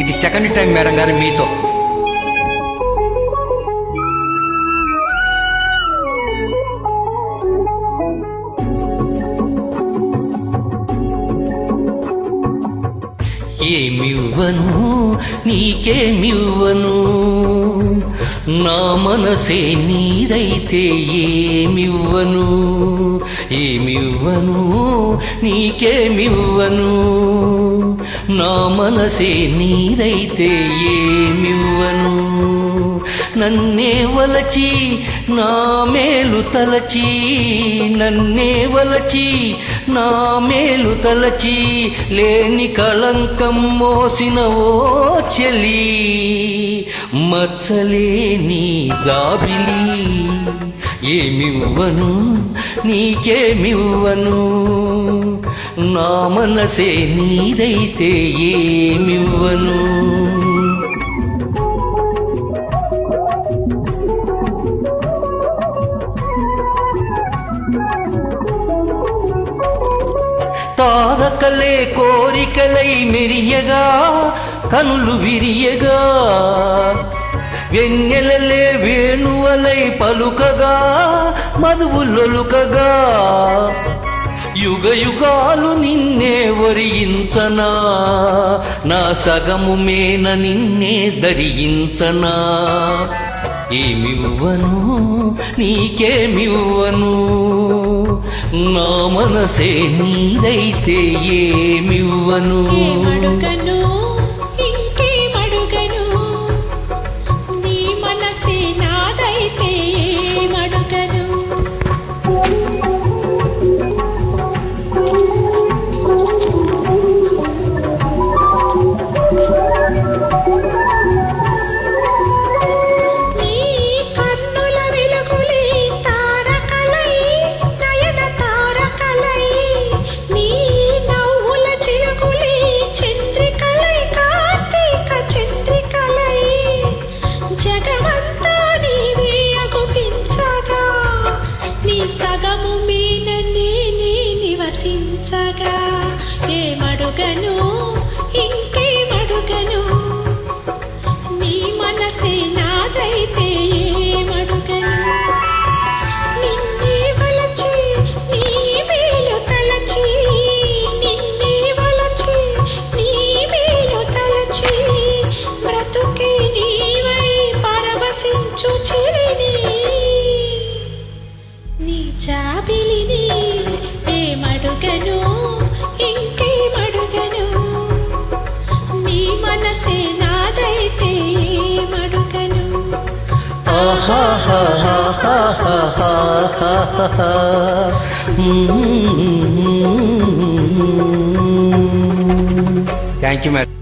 ఇది second time madam గారు మీతో. ఏమివ్వను నీకేమివ్వను, నా మనసే నీదైతే ఏమివ్వను. ఏమివ్వను నీకేమివ్వను, నా మనసే నీదైతే ఏమివ్వను. నన్నే వలచి నా మేలు తలచి, నన్నే వలచి నా మేలు తలచి, లేని కళంకం మోసిన ఓ చెలి, మచ్చలేని జాబిలి. ఏమివ్వను నీకేమివ్వను, నా మనసే నీదైతే ఏమివ్వను. తారకలే కోరికలై మెరియగా, కనులు విరియగా, వెన్నెలలే వేణువలై పలుకగా, మధువులొలుకగా, యుగ యుగాలు నిన్నే వరించనా, నా సగము మేన నిన్నే ధరించనా. ఏమివ్వను నీకేమివ్వను, నా మనసే నీదైతే ఏమివ్వను. సగము మీన నేనే నివసించగా, ఏమడుగను ఇంకేమడుగను, నీ మనసే నాదైతే ఏమడుగను. నిన్నే వలచి నీ మేలు తలచి, నిన్నే వలచి నీ మేలు తలచి, బ్రతుకే నీవై పరవశించు చిరిని, నీ జాబిలిని. ఏమడుగను ఇంకేమడుగను, నీ మనసే నాదైతే ఏమడుగను. Thank you madam.